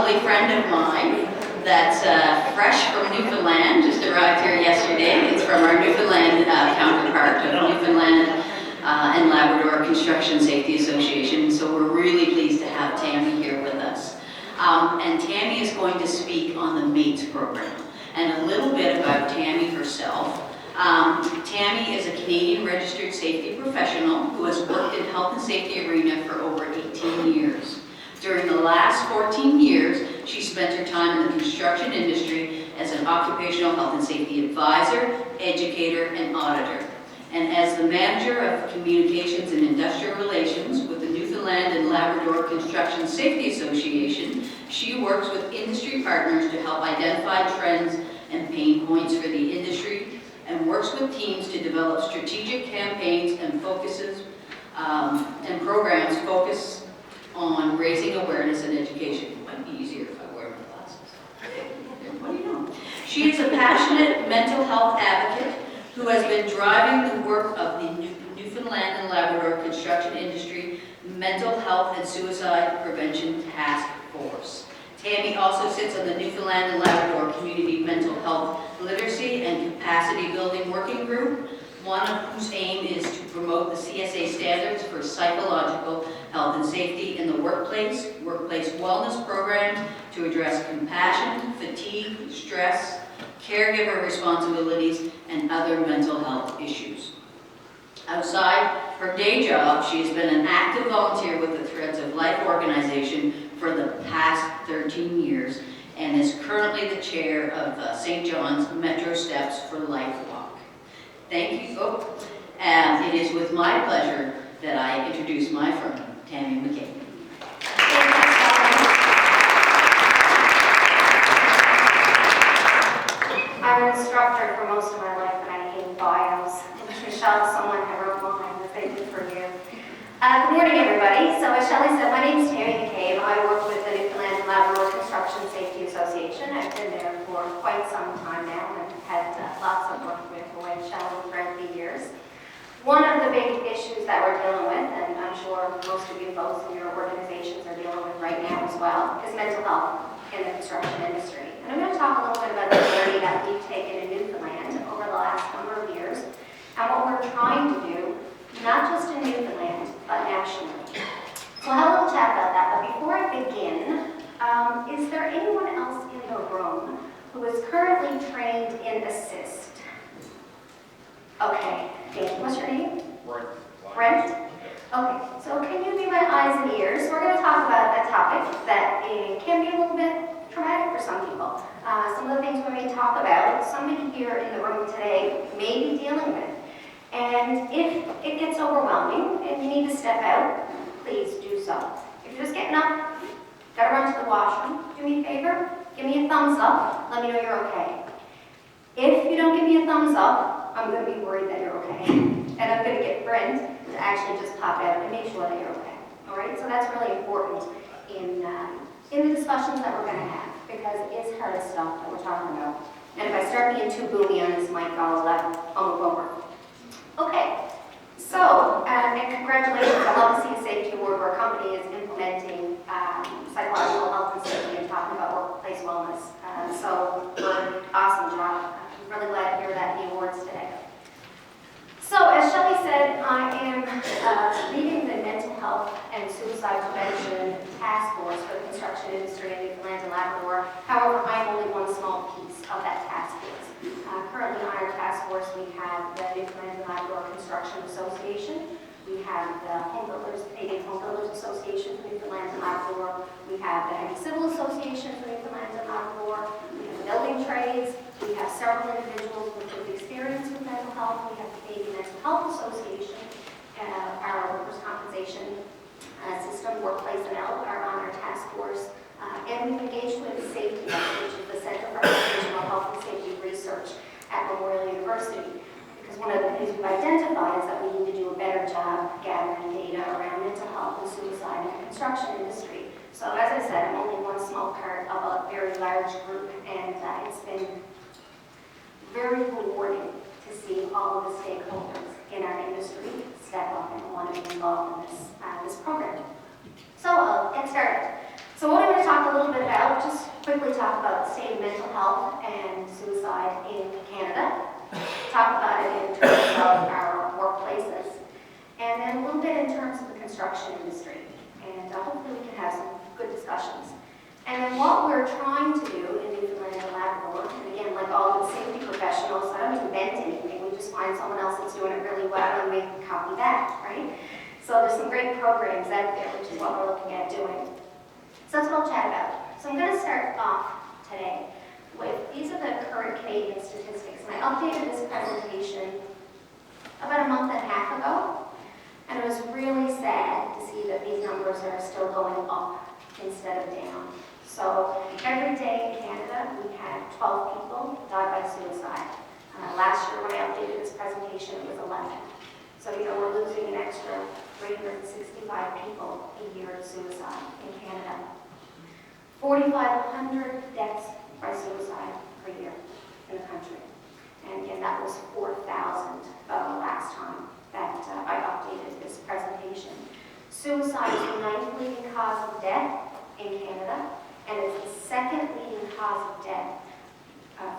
lovely friend of mine that's fresh from Newfoundland, just arrived here yesterday. It's from our Newfoundland counterpart of Newfoundland and Labrador Construction Safety Association. So we're really pleased to have Tammy here with us. And Tammy is going to speak on the MATES program and a little bit about Tammy herself. Tammy is a Canadian registered safety professional who has worked in health and safety arena for over 18 years. During the last 14 years, she spent her time in the construction industry as an occupational health and safety advisor, educator, and auditor. And as the manager of communications and industrial relations with the Newfoundland and Labrador Construction Safety Association, she works with industry partners to help identify trends and pain points for the industry, and works with teams to develop strategic campaigns and focuses and programs focus on raising awareness and education. It might be easier if I wear my glasses. What do you know? She is a passionate mental health advocate who has been driving the work of the Newfoundland and Labrador construction industry mental health and suicide prevention task force. Tammy also sits on the Newfoundland and Labrador Community Mental Health Literacy and Capacity Building Working Group, one of whose aim is to promote the CSA Standards for psychological health and safety in the workplace wellness programs to address compassion, fatigue, stress, caregiver responsibilities, and other mental health issues. Outside her day job, she has been an active volunteer with the Threads of Life organization for the past 13 years and is currently the chair of St. John's Metro Steps for Life Walk. Thank you. And it is with my pleasure that I introduce my friend, Tammy McCabe. I'm an instructor for most of my life, and I hate bios. Michelle, someone I wrote mine, thank you for you. Good morning, everybody. So as Shelley said, my name is Tammy McCabe. I work with the Newfoundland and Labrador Construction Safety Association. I've been there for quite some time now and had lots of work with Shelley throughout the years. One of the big issues that we're dealing with, and I'm sure most of you folks in your organizations are dealing with right now as well, is mental health in the construction industry. And I'm going to talk a little bit about the journey that we've taken in Newfoundland over the last number of years and what we're trying to do, not just in Newfoundland, but nationally. So I'll have a little chat about that, but before I begin, is there anyone else in the room who is currently trained in assist? Okay, thank you. What's your name? Brent. Okay, so can you be my eyes and ears? We're going to talk about a topic that can be a little bit traumatic for some people. Some of the things we may talk about, somebody here in the room today may be dealing with. And if it gets overwhelming and you need to step out, please do so. If you're just getting up, gotta run to the washroom, do me a favor, give me a thumbs up, let me know you're okay. If you don't give me a thumbs up, I'm going to be worried that you're okay. And I'm going to get Brent to actually just pop out and make sure that you're okay. All right? So that's really important in the discussions that we're going to have, because it is hard stuff that we're talking about. And if I start being too boomy on this mic, I'll move over. Okay. So, and congratulations. I love to see a safety award where a company is implementing psychological health and safety and talking about workplace wellness. So, awesome job. I'm really glad to hear that in the awards today. So, as Shelley said, I am leading the mental health and suicide prevention task force for the construction industry in Newfoundland and Labrador. However, I'm only one small piece of that task force. Currently on our task force, we have the Newfoundland and Labrador Construction Association. We have the Canadian Home Builders Association for Newfoundland and Labrador. We have the Heavy Civil Association for Newfoundland and Labrador. We have the building trades. We have several individuals with experience with mental health. We have the Canadian Mental Health Association. Our workers' compensation system, Workplace and L, are on our task force. And we've engaged with Safety Net, which is the Center for Occupational Health and Safety Research at Memorial University. Because one of the things we've identified is that we need to do a better job gathering data around mental health and suicide in the construction industry. So as I said, I'm only one small part of a very large group, and it's been very rewarding to see all of the stakeholders in our industry step up and want to be involved in this program. So I'll get started. So what I'm going to talk a little bit about, just quickly talk about the state of mental health and suicide in Canada, talk about it in terms of our workplaces, and then a little bit in terms of the construction industry. And hopefully we can have some good discussions. And then what we're trying to do in Newfoundland and Labrador, and again, like all the safety professionals, I don't invent anything, we just find someone else that's doing it really well and we can copy that, right? So there's some great programs out there, which is what we're looking at doing. So that's what I'll chat about. So I'm going to start off today with, these are the current Canadian statistics. And I updated this presentation about a month and a half ago. And it was really sad to see that these numbers are still going up instead of down. So every day in Canada, we had 12 people die by suicide. Last year when I updated this presentation, it was 11. So, we're losing an extra 365 people a year to suicide in Canada. 4,500 deaths by suicide per year in the country. And again, that was 4,000 last time that I updated this presentation. Suicide is the 9th leading cause of death in Canada, and it's the 2nd leading cause of death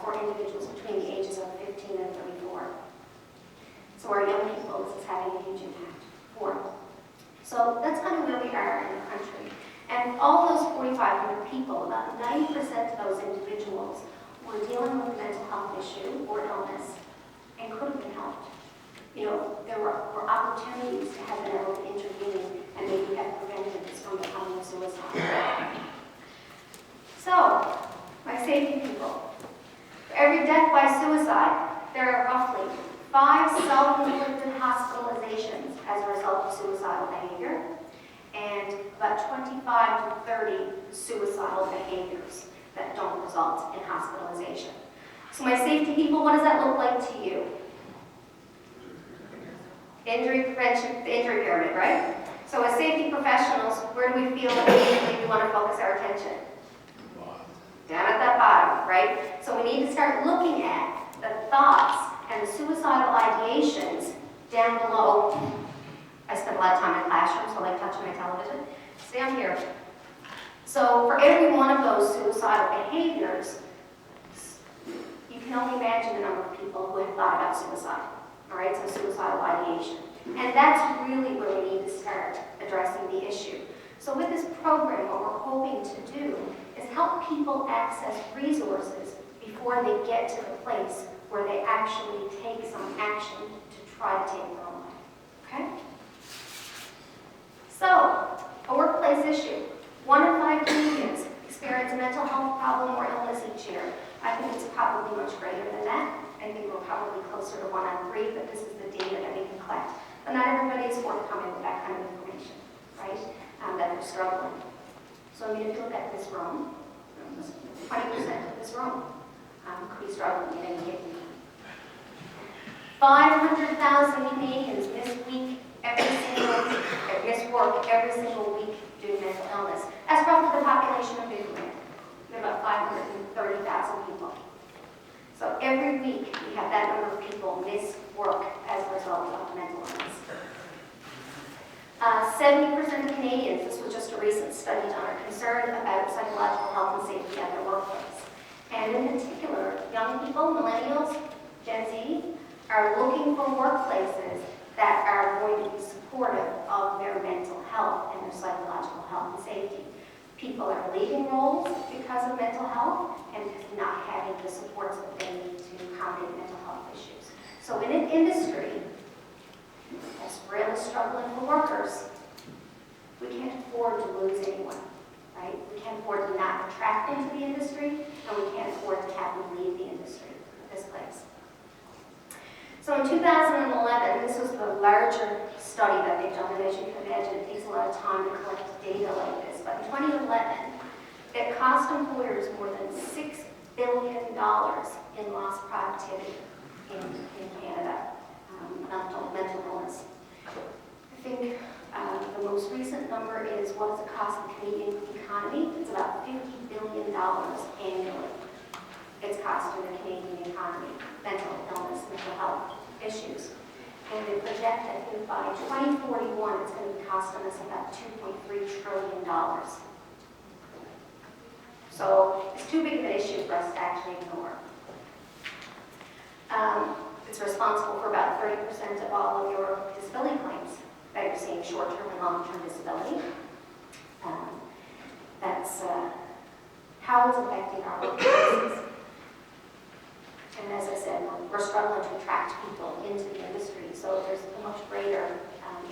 for individuals between the ages of 15 and 34. So our young people, this is having a huge impact for them. So that's kind of where we are in the country. And all those 4,500 people, about 90% of those individuals were dealing with a mental health issue or illness and could have been helped. There were opportunities to have been able to intervene and maybe have prevented this from becoming suicide. So, my safety people. For every death by suicide, there are roughly 5 self-inflicted hospitalizations as a result of suicidal behavior, and about 25 to 30 suicidal behaviors that don't result in hospitalization. So my safety people, what does that look like to you? Injury prevention, the injury pyramid, right? So as safety professionals, where do we feel that immediately we want to focus our attention? Down at that bottom, right? So we need to start looking at the thoughts and the suicidal ideations down below. I spend a lot of time in classrooms, so I like touching my television. It's down here. So for every one of those suicidal behaviors, you can only imagine the number of people who have thought about suicide. All right, so suicidal ideation. And that's really where we need to start addressing the issue. So with this program, what we're hoping to do is help people access resources before they get to the place where they actually take some action to try to take their own life. Okay? So, a workplace issue. 1 in 5 Canadians experience a mental health problem or illness each year. I think it's probably much greater than that. I think we're probably closer to 1 in 3, but this is the data that we can collect. But not everybody is forthcoming with that kind of information, right? That they're struggling. So I mean, if you look at this room, 20% of this room could be struggling at any given time. 500,000 Canadians miss work every single week due to mental illness. That's roughly the population of Newfoundland. We have about 530,000 people. So every week we have that number of people miss work as a result of mental illness. 70% of Canadians, this was just a recent study done, are concerned about psychological health and safety at their workplace. And in particular, young people, millennials, Gen Z, are looking for workplaces that are going to be supportive of their mental health and their psychological health and safety. People are leaving roles because of mental health and because of not having the supports that they need to accommodate mental health issues. So in an industry that's really struggling for workers, we can't afford to lose anyone, right? We can't afford to not attract them to the industry, and we can't afford to have them leave the industry, this place. So in 2011, this was the larger study that they've done, and as you can imagine, it takes a lot of time to collect data like this. But in 2011, it cost employers more than $6 billion in lost productivity in Canada, mental illness. I think the most recent number is what does it cost the Canadian economy? It's about $50 billion annually. It's costing the Canadian economy, mental illness, mental health issues. And they project that by 2041, it's going to be costing us about $2.3 trillion. So it's too big of an issue for us to actually ignore. It's responsible for about 30% of all of your disability claims that you're seeing, short-term and long-term disability. That's how it's affecting our workplaces. And as I said, we're struggling to attract people into the industry, so there's a much greater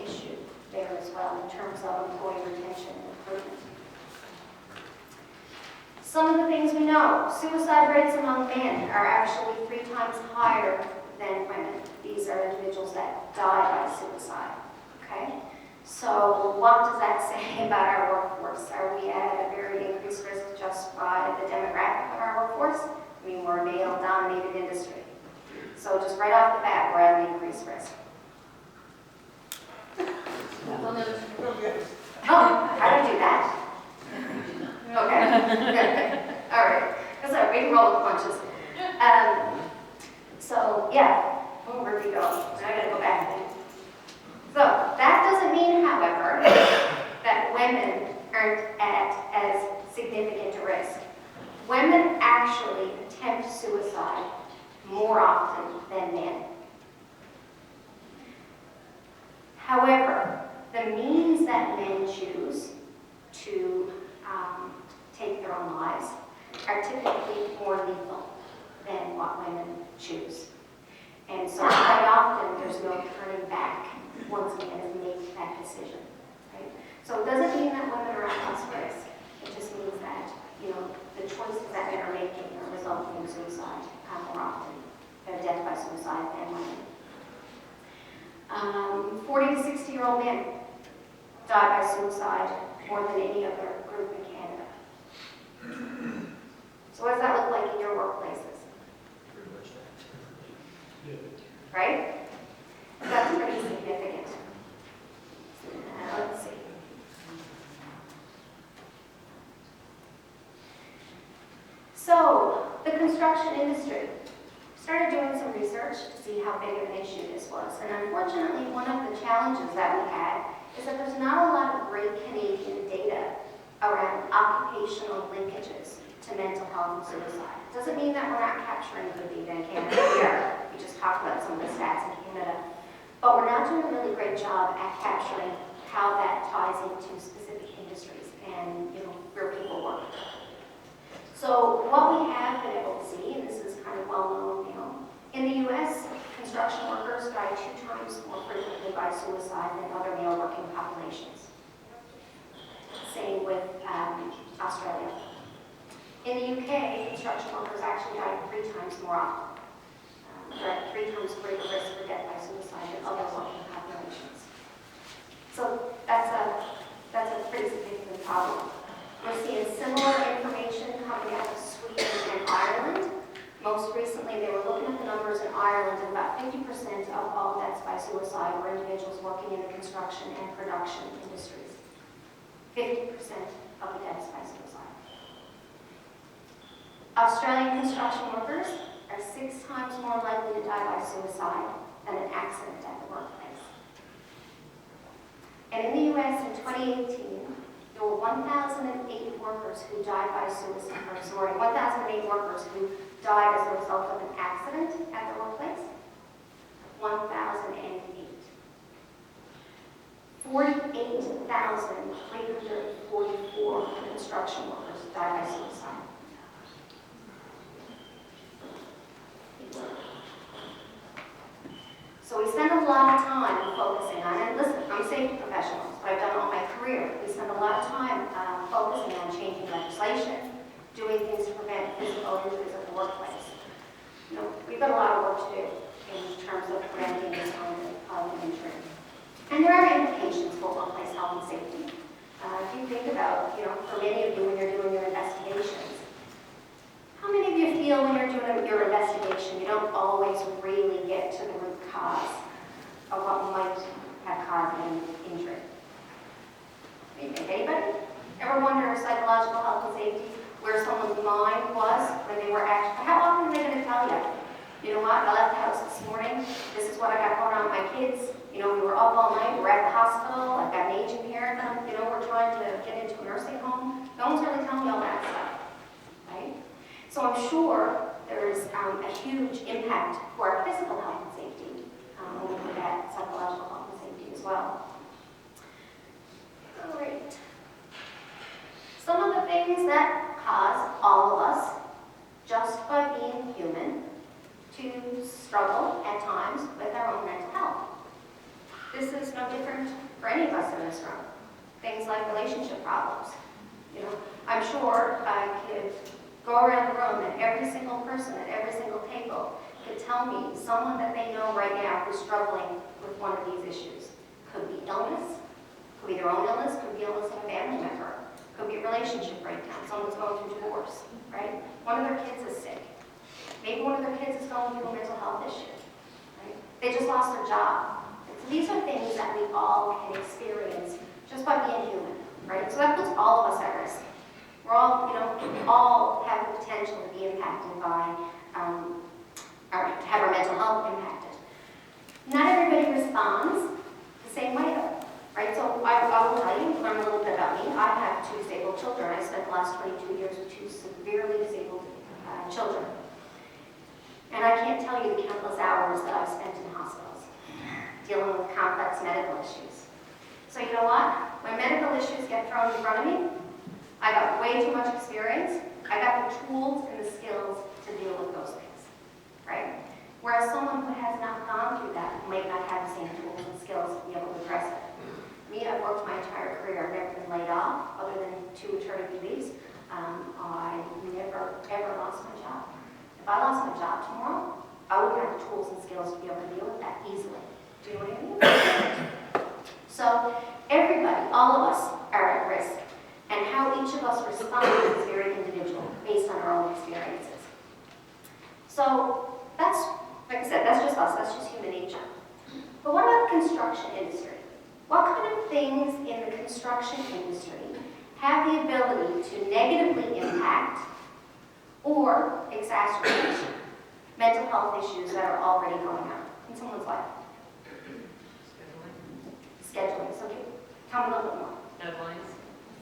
issue there as well in terms of employee retention and improvement. Some of the things we know, suicide rates among men are actually 3 times higher than women. These are individuals that die by suicide, okay? So what does that say about our workforce? Are we at a very increased risk just by the demographic of our workforce? I mean, we're a male-dominated industry. So just right off the bat, we're at an increased risk. Oh, how do you do that? Okay. All right. That's all right. We can roll with punches. So, yeah. Oh, where'd we go? I gotta go back then. So, that doesn't mean, however, that women aren't at as significant a risk. Women actually attempt suicide more often than men. However, the means that men choose to take their own lives are typically more lethal than what women choose. And so quite often there's no turning back once a man has made that decision. Right? So it doesn't mean that women are at less risk. It just means that, you know, the choices that men are making are resulting in suicide more often, death by suicide than women. 40 to 60-year-old men die by suicide more than any other group in Canada. So what does that look like in your workplaces? Pretty much that. Right? That's pretty significant. Let's see. So, the construction industry. Started doing some research to see how big of an issue this was. And unfortunately, one of the challenges that we had is that there's not a lot of great Canadian data around occupational linkages to mental health and suicide. It doesn't mean that we're not capturing good data in Canada. We are. We just talked about some of the stats in Canada. But we're not doing a really great job at capturing how that ties into specific industries and, you know, where people work. So what we have been able to see, and this is kind of well known, you know, in the U.S., construction workers die 2 times more frequently by suicide than other male working populations. Same with Australia. In the UK, construction workers actually die 3 times more often. They're at 3 times greater risk for death by suicide than other working populations. So that's a pretty significant problem. We're seeing similar information coming out of Sweden and Ireland. Most recently, they were looking at the numbers in Ireland, and about 50% of all deaths by suicide were individuals working in the construction and production industries. 50% of the deaths by suicide. Australian construction workers are 6 times more likely to die by suicide than an accident at the workplace. And in the U.S. in 2018, there were 1,008 workers who died by suicide, 1,008 workers who died as a result of an accident at the workplace. 1,008. 48,344 construction workers died by suicide. So we spend a lot of time focusing on, and listen, I'm safety professionals, but I've done all my career. We spend a lot of time focusing on changing legislation, doing things to prevent physical injuries at the workplace. You know, we've got a lot of work to do in terms of preventing this kind of injury. And there are implications for workplace health and safety. If you think about, you know, for many of you when you're doing your investigations, how many of you feel when you're doing your investigation, you don't always really get to the root cause of what might have caused an injury? Anybody? Ever wonder psychological health and safety, where someone's mind was when they were actually, how often are they going to tell you? You know what, I left the house this morning, this is what I got going on with my kids, you know, we were up all night, we're at the hospital, I've got an aging parent, you know, we're trying to get into a nursing home. No one's really telling me all that stuff. So I'm sure there's a huge impact to our physical health and safety when we look at psychological health and safety as well. All right. Some of the things that cause all of us, just by being human, to struggle at times with our own mental health. This is no different for any of us in this room. Things like relationship problems. You know, I'm sure I could go around the room and every single person at every single table could tell me someone that they know right now who's struggling with one of these issues. Could be illness, could be their own illness, could be illness of a family member, could be a relationship breakdown, someone's going through divorce, right? One of their kids is sick. Maybe one of their kids is going through a mental health issue, right? They just lost their job. So these are things that we all can experience just by being human, right? So that puts all of us at risk. We're all, all have the potential to be impacted by, or to have our mental health impacted. Not everybody responds the same way though, right? So I will tell you, learn a little bit about me. I have 2 disabled children. I spent the last 22 years with 2 severely disabled children. And I can't tell you the countless hours that I've spent in hospitals dealing with complex medical issues. So you know what? When medical issues get thrown in front of me, I got way too much experience. I got the tools and the skills to deal with those things, right? Whereas someone who has not gone through that might not have the same tools and skills to be able to address it. Me, I've worked my entire career. I've never been laid off other than 2 maternity leaves. I never, ever lost my job. If I lost my job tomorrow, I wouldn't have the tools and skills to be able to deal with that easily. Do you know what I mean? So everybody, all of us are at risk. And how each of us respond is very individual, based on our own experiences. So that's, like I said, that's just us, that's just human nature. But what about the construction industry? What kind of things in the construction industry have the ability to negatively impact or exacerbate mental health issues that are already going on in someone's life? Scheduling. So tell me a little bit more. Deadlines.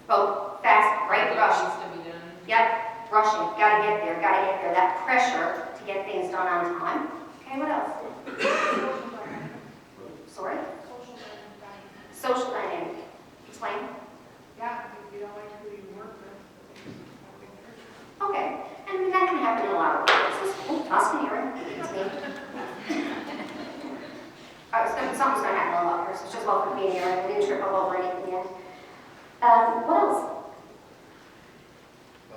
Oh, fast, right, rush. Needs to be done. Yep, rushing, gotta get there, that pressure to get things done on time. Okay, what else? Sorry? Social dynamic. Explain. Yeah, if you don't like who you work with. Okay, and that can happen in a lot of places. Oh, Austin, you're in. It's me. Something's gonna happen in a lot of places. It's just welcome to being here. I didn't trip all over anything yet. What else? I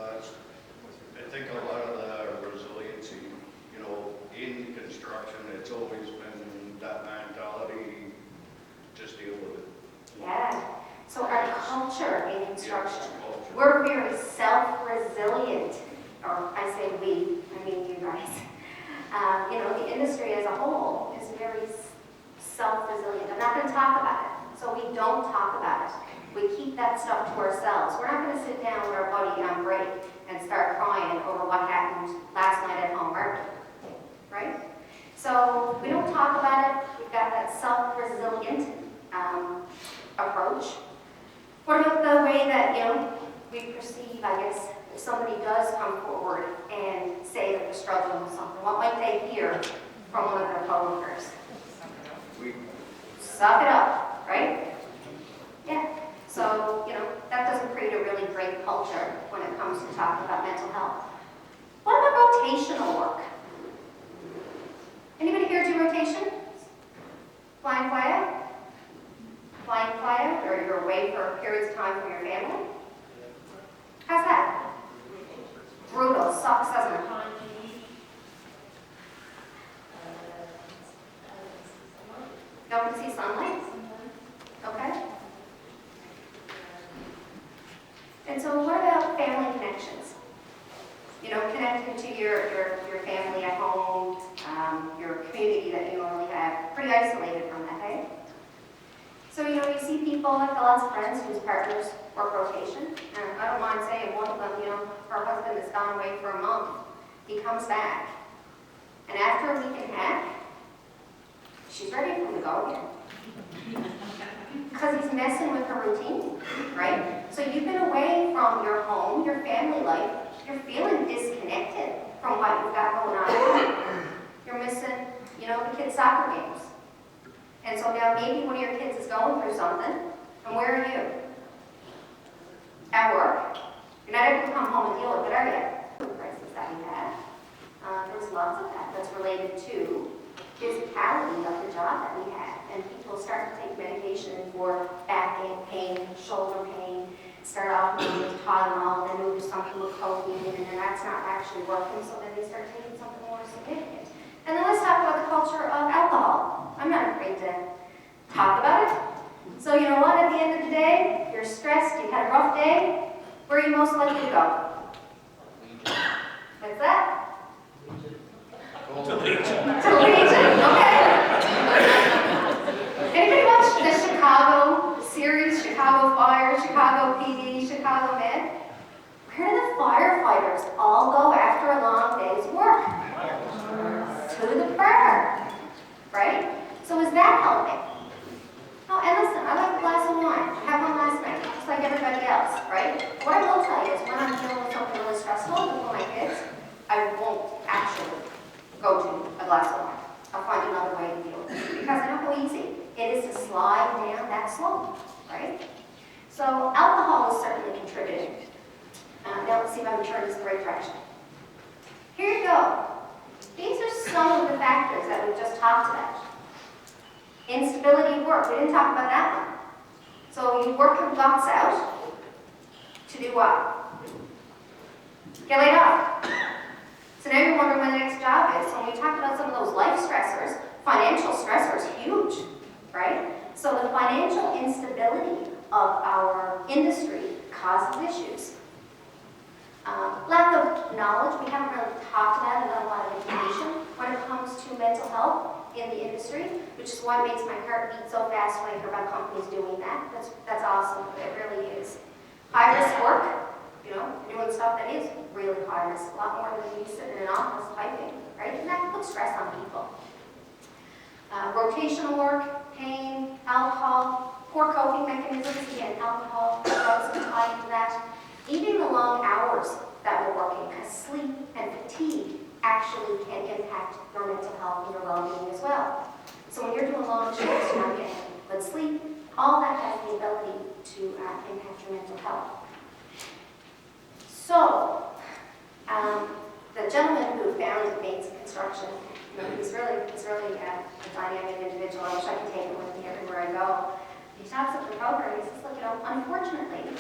think a lot of the resiliency, in construction, it's always been that mentality, just deal with it. Yeah. So our culture in construction, Culture. we're very self-resilient, or I say we, I mean you guys. The industry as a whole is very self-resilient. I'm not going to talk about it, so we don't talk about it. We keep that stuff to ourselves. We're not going to sit down with our buddy on break and start crying over what happened last night at home, right? So we don't talk about it. We've got that self-resilient approach. What about the way that, we perceive, I guess, if somebody does come forward and say that they're struggling with something, what might they hear from one of their coworkers? Suck it up, right? Yeah. So, that doesn't create a really great culture when it comes to talking about mental health. What about rotational work? Anybody here do rotation? Flying fly out? Flying fly out, or you're away for periods of time from your family? How's that? Brutal. Sucks, doesn't it? Don't see sunlight? Okay. And so what about family connections? Connecting to your family at home, your community that you normally have, pretty isolated from that, hey? So, you see people, I've got lots of friends whose partners work rotation, and I don't mind saying one of them, her husband has gone away for a month. He comes back, and after a week and a half, she's ready for him to go again. Because he's messing with her routine, right? So you've been away from your home, your family life, you're feeling disconnected from what you've got going on. You're missing, you know, the kids' soccer games. And so now maybe one of your kids is going through something, and where are you? At work. You're not able to come home and deal with it, are you? The crisis that we had. There's lots of that that's related to physicality of the job that we had. And people start to take medication for backache pain, shoulder pain, start off with Tylenol, then move to something with cocaine, and then that's not actually working, so then they start taking something more significant. And then let's talk about the culture of alcohol. I'm not afraid to talk about it. So you know what, at the end of the day, you're stressed, you had a rough day, where are you most likely to go? What's that? To Legion, okay. Anybody watch the Chicago series, Chicago Fire, Chicago PD, Chicago Med? Where do the firefighters all go after a long day's work? To the bar, right? So is that helping? Oh, and listen, I like a glass of wine. I had one last night, just like everybody else, right? What I will tell you is when I'm dealing with something really stressful with my kids, I won't actually go to a glass of wine. I'll find another way to deal with it because I know how easy it is to slide down that slope, right? So alcohol is certainly contributing. Now let's see if I can turn this in the right direction. Here you go. These are some of the factors that we've just talked about. Instability of work, we didn't talk about that one. So you work your guts out to do what? Get laid off. So now you're wondering when the next job is. So when we talked about some of those life stressors, financial stressors, huge, right? So the financial instability of our industry causes issues. Lack of knowledge, we haven't really talked about it, not a lot of information when it comes to mental health in the industry, which is why it makes my heart beat so fast when I hear about companies doing that. That's awesome, it really is. High risk work, you know, doing stuff that is really high risk, a lot more than you sitting in an office typing, right? And that puts stress on people. Rotational work, pain, alcohol, poor coping mechanisms, again, alcohol, drugs are tied to that. Even the long hours that we're working, because sleep and fatigue actually can impact your mental health and your well-being as well. So when you're doing long shifts, you're not getting good sleep, all that has the ability to impact your mental health. So, the gentleman who founded Bates Construction, you know, he's really a dynamic individual. I wish I could take it with me everywhere I go. He talks at the program, he says, look, you know, unfortunately,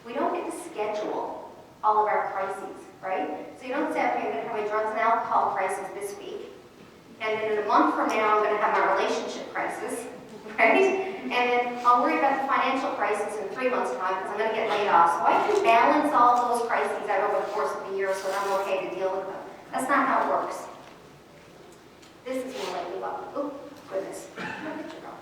we don't get to schedule all of our crises, right? So you don't say, okay, I'm going to have my drugs and alcohol crisis this week, and then in a month from now, I'm going to have my relationship crisis, right? And then I'll worry about the financial crisis in 3 months' time because I'm going to get laid off. So I can balance all those crises out over the course of the year so that I'm okay to deal with them. That's not how it works. This is more likely what, oh, goodness, where did you go?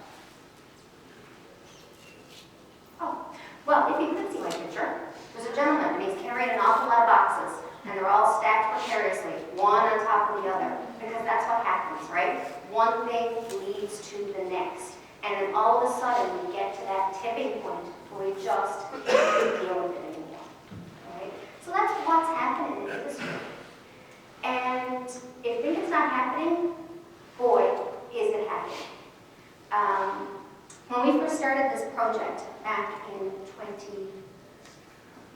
Oh, well, if you could see my picture, there's a gentleman and he's carrying an awful lot of boxes and they're all stacked precariously, one on top of the other, because that's what happens, right? One thing leads to the next. And then all of a sudden we get to that tipping point where we just can't deal with it anymore, right? So that's what's happening in the industry. And if you think it's not happening, boy, is it happening. When we first started this project back in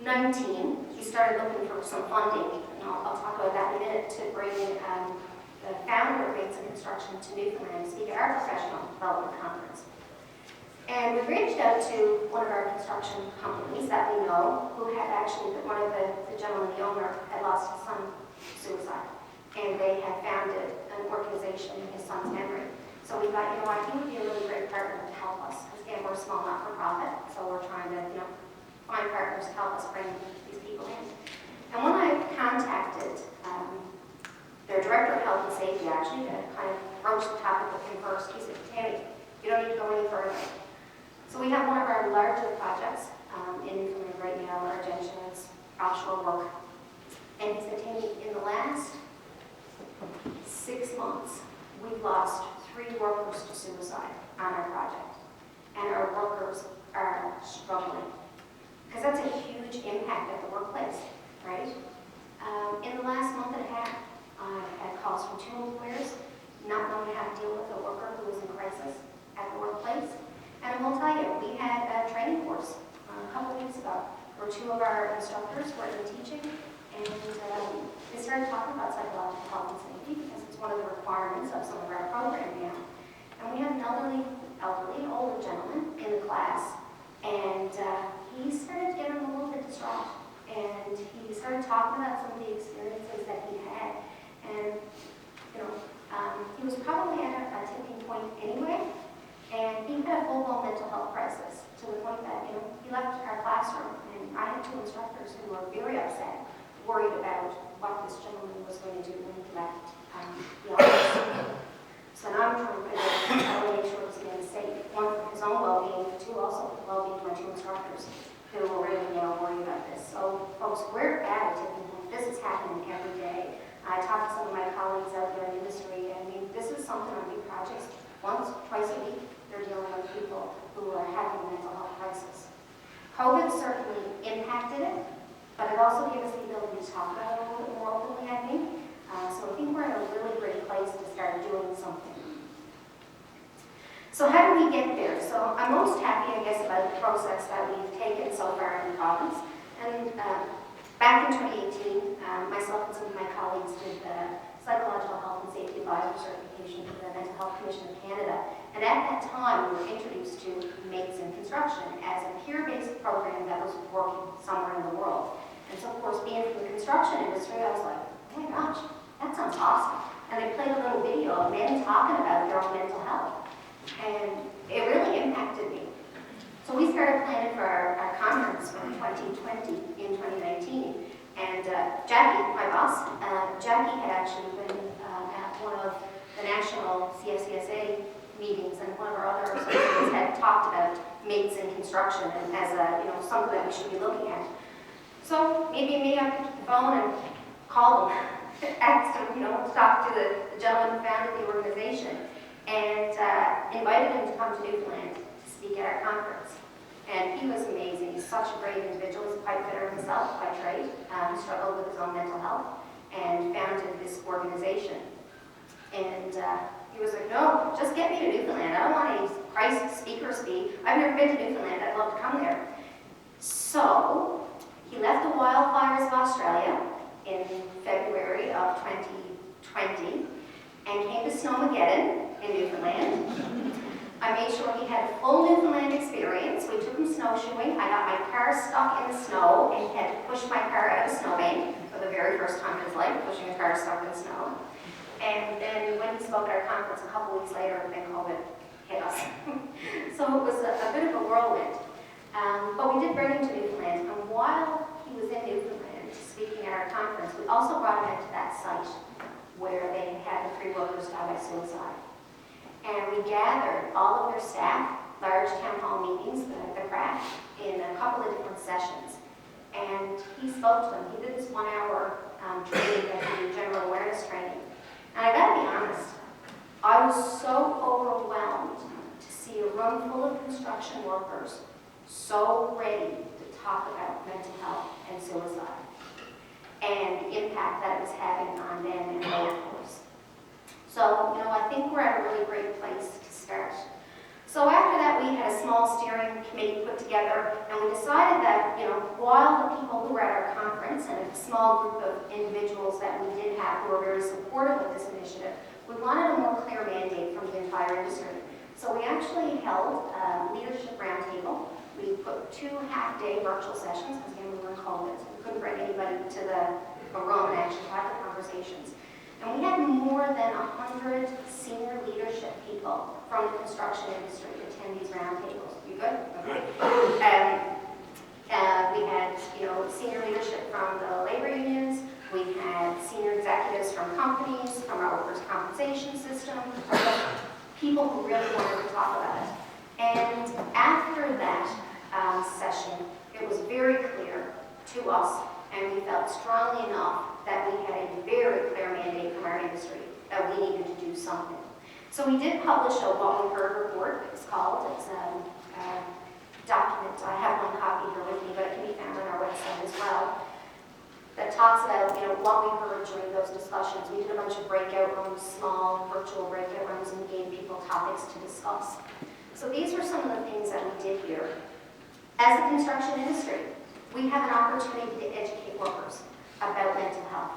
2019, we started looking for some funding, and I'll talk about that in a minute, to bring the founder of Bates Construction to Newfoundland to speak at our professional development conference. And we reached out to one of our construction companies that we know, who had actually, one of the gentlemen, the owner, had lost his son to suicide. And they had founded an organization in his son's memory. So we thought, you know what, he would be a really great partner to help us. Because again, we're a small not-for-profit, so we're trying to, you know, find partners to help us bring these people in. And when I contacted their director of health and safety, actually, to kind of broach the topic with him first, he said, Tammy, you don't need to go any further. So we have one of our larger projects in Newfoundland right now, our attention is offshore work. And he said, Tammy, in the last 6 months, we've lost 3 workers to suicide on our project. And our workers are struggling. Because that's a huge impact at the workplace, right? our instructors who are in teaching, and they started talking about psychological health and safety because it's one of the requirements of some of our program now. And we had an older gentleman in the class, and he started getting a little bit distraught, and he started talking about some of the experiences that he had, and he was probably at a tipping point anyway, and he had a full-blown mental health crisis to the point that, he left our classroom, and I had 2 instructors who were very upset, worried about what this gentleman was going to do when he left the office. So now I'm trying to figure out how to make sure he's getting safe. One, for his own well-being, but 2, also for the well-being of my 2 instructors who were really, worried about this. So, folks, we're at a tipping point. This is happening every day. I talked to some of my colleagues out there in the industry, and this is something on big projects. Once, twice a week, they're dealing with people who are having a mental health crisis. COVID certainly impacted it, but it also gave us the ability to talk about it a little bit more openly, I think. So I think we're in a really great place to start doing something. So how do we get there? So I'm most happy, I guess, about the process that we've taken so far in the province. And back in 2018, myself and some of my colleagues did the Psychological Health and Safety Advisor certification for the Mental Health Commission of Canada. And at that time, we were introduced to Mates in Construction as a peer-based program that was working somewhere in the world. And so, of course, being from the construction industry, I was like, oh my gosh, that sounds awesome. And they played a little video of men talking about their own mental health. And it really impacted me. So we started planning for our conference from 2020 in 2019. And Jackie, my boss, Jackie had actually been at one of the national CSA meetings, and one of our other associates had talked about mates in construction and as a, something that we should be looking at. So maybe I picked up the phone and called him, asked him, to talk to the gentleman who founded the organization, and invited him to come to Newfoundland to speak at our conference. And he was amazing. He's such a great individual. He's a pipe fitter himself by trade. He struggled with his own mental health and founded this organization. And he was like, no, just get me to Newfoundland. I don't want any Christ speaker speak. I've never been to Newfoundland. I'd love to come there. So he left the wildfires of Australia in February of 2020 and came to Snowmageddon in Newfoundland. I made sure he had a full Newfoundland experience. We took him snowshoeing. I got my car stuck in the snow and he had to push my car out of a snowbank for the very first time in his life, pushing a car stuck in the snow. And then when he spoke at our conference a couple weeks later, then COVID hit us. So it was a bit of a whirlwind. But we did bring him to Newfoundland. And while he was in Newfoundland speaking at our conference, we also brought him into that site where they had the 3 workers die by suicide. And we gathered all of their staff, large town hall meetings, the craft, in a couple of different sessions. And he spoke to them. He did this 1-hour training, general awareness training. And I gotta be honest, I was so overwhelmed to see a room full of construction workers so ready to talk about mental health and suicide and the impact that it was having on them and their workforce. So, I think we're at a really great place to start. So after that, we had a small steering committee put together, and we decided that, while the people who were at our conference and a small group of individuals that we did have who were very supportive of this initiative, we wanted a more clear mandate from the entire industry. So we actually held a leadership roundtable. We put 2 half-day virtual sessions, because again, we were in COVID, so we couldn't bring anybody to the room and actually have the conversations. And we had more than 100 senior leadership people from the construction industry attend these roundtables. You good? Okay. We had, senior leadership from the labor unions. We had senior executives from companies, from our workers' compensation system, people who really wanted to talk about it. And after that session, it was very clear to us, and we felt strongly enough that we had a very clear mandate from our industry that we needed to do something. So we did publish a What We Heard report, it's called. It's a document. I have one copy here with me, but it can be found on our website as well, that talks about what we heard during those discussions. We did a bunch of breakout rooms, small virtual breakout rooms, and gave people topics to discuss. So these were some of the things that we did here. As a construction industry, we have an opportunity to educate workers about mental health,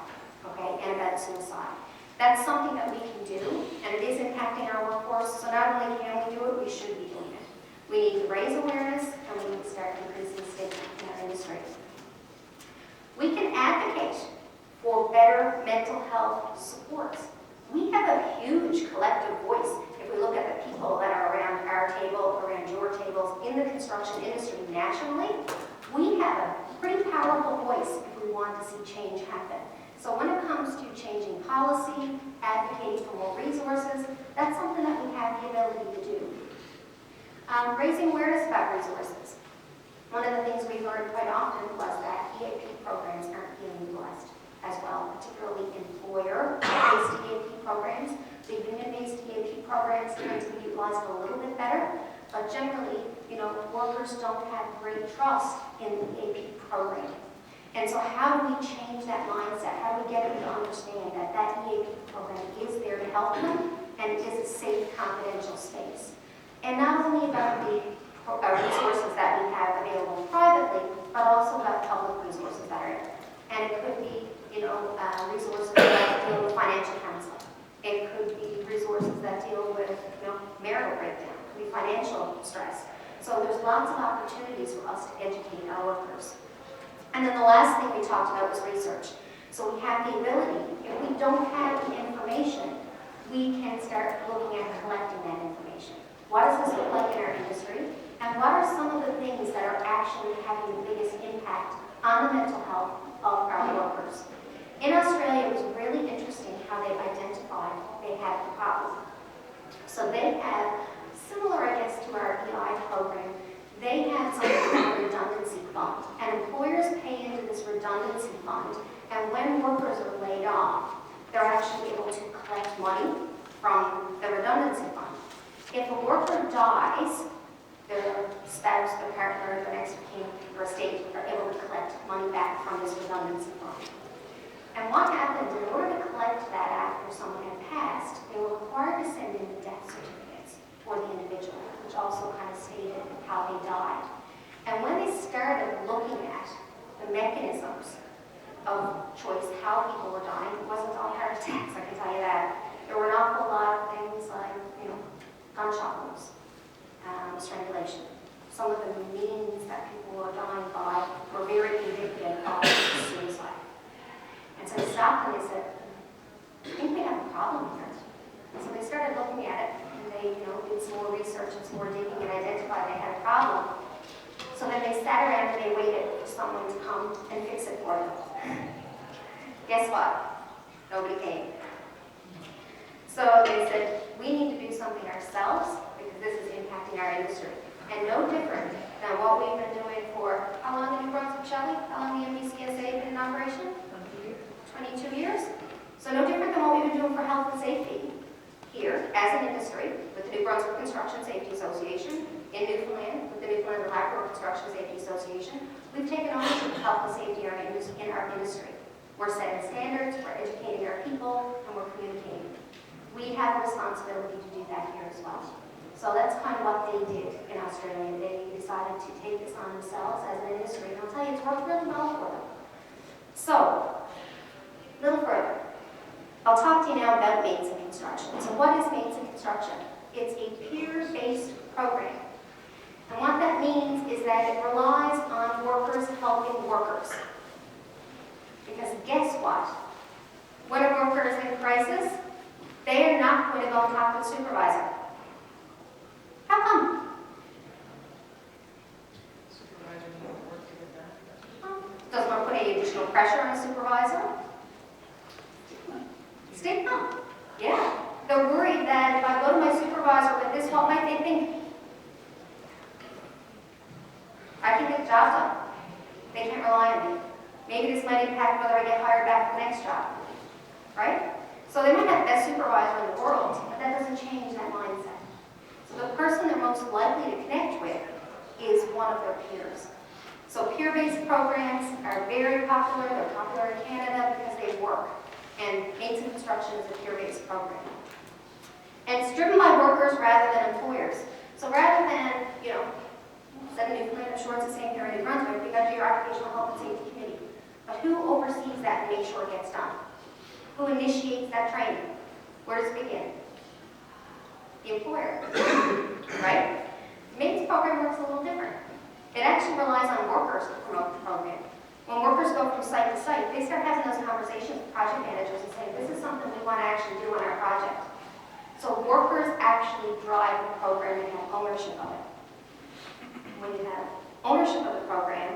okay, and about suicide. That's something that we can do, and it is impacting our workforce, so not only can we do it, we should be doing it. We need to raise awareness, and we need to start increasing stigma in our industry. We can advocate for better mental health supports. We have a huge collective voice if we look at the people that are around our table, around your tables, in the construction industry nationally. We have a pretty powerful voice if we want to see change happen. So when it comes to changing policy, advocating for more resources, that's something that we have the ability to do. Raising awareness about resources. One of the things we heard quite often was that EAP programs aren't being utilized as well, particularly employer-based EAP programs. The union-based EAP programs tend to be utilized a little bit better, but generally, workers don't have great trust in the EAP program. And so how do we change that mindset? How do we get them to understand that that EAP program is there to help them and it is a safe, confidential space? And not only about the resources that we have available privately, but also about public resources that are there. And it could be, resources that deal with financial counseling. It could be resources that deal with, marital breakdown. It could be financial stress. So there's lots of opportunities for us to educate our workers. And then the last thing we talked about was research. So we have the ability, if we don't have the information, we can start looking at collecting that information. What does this look like in our industry? And what are some of the things that are actually having the biggest impact on the mental health of our workers? In Australia, it was really interesting how they identified they had the problem. So they have, similar I guess to our EI program, they have something called a redundancy fund. And employers pay into this redundancy fund, and when workers are laid off, they're actually able to collect money from the redundancy fund. If a worker dies, their spouse, their partner, their next of kin, or estate are able to collect money back from this redundancy fund. And what happened, in order to collect that after someone had passed, they were required to send in the death certificates for the individual, which also kind of stated how they died. And when they started looking at the mechanisms of choice, how people were dying, it wasn't all heart attacks, I can tell you that. There were an awful lot of things like, gunshot wounds, strangulation. Some of the means that people were dying by were very indicative of suicide. And so they stopped and they said, I think we have a problem here. And so they started looking at it, and they did some more research and some more digging and identified they had a problem. So then they sat around and they waited for someone to come and fix it for them. Guess what? Nobody came. So they said, we need to do something ourselves because this is impacting our industry. And no different than what we've been doing for, how long have you brought up, Shelley? How long the NLCSA been in operation? 22 years. So no different than what we've been doing for health and safety here as an industry with the New Brunswick Construction Safety Association, in Newfoundland with the Newfoundland and Labrador Construction Safety Association. We've taken ownership of health and safety in our industry. We're setting standards, we're educating our people, and we're communicating. We have a responsibility to do that here as well. So that's kind of what they did in Australia. They decided to take this on themselves as an industry, and I'll tell you, it's worked really well for them. So, a little further. I'll talk to you now about Mates in Construction. So what is Mates in Construction? It's a peer-based program. And what that means is that it relies on workers helping workers. Because guess what? When a worker is in crisis, they are not going to go and talk to the supervisor. How come? Supervisor doesn't work to get that. Doesn't want to put any additional pressure on the supervisor? Stigma. Yeah. They're worried that if I go to my supervisor with this, what might they think? I can get the job done. They can't rely on me. Maybe this might impact whether I get hired back for the next job. Right? So they might have the best supervisor in the world, but that doesn't change that mindset. So the person they're most likely to connect with is one of their peers. So peer-based programs are very popular. They're popular in Canada because they work. And Mates in Construction is a peer-based program. And it's driven by workers rather than employers. So rather than, instead of Newfoundland, I'm sure it's the same here in New Brunswick, because you're Occupational Health and Safety Committee. But who oversees that and makes sure it gets done? Who initiates that training? Where does it begin? The employer, right? The maintenance program works a little different. It actually relies on workers to promote the program. When workers go from site to site, they start having those conversations with project managers and saying, this is something we want to actually do on our project. So workers actually drive the program and have ownership of it. When you have ownership of the program,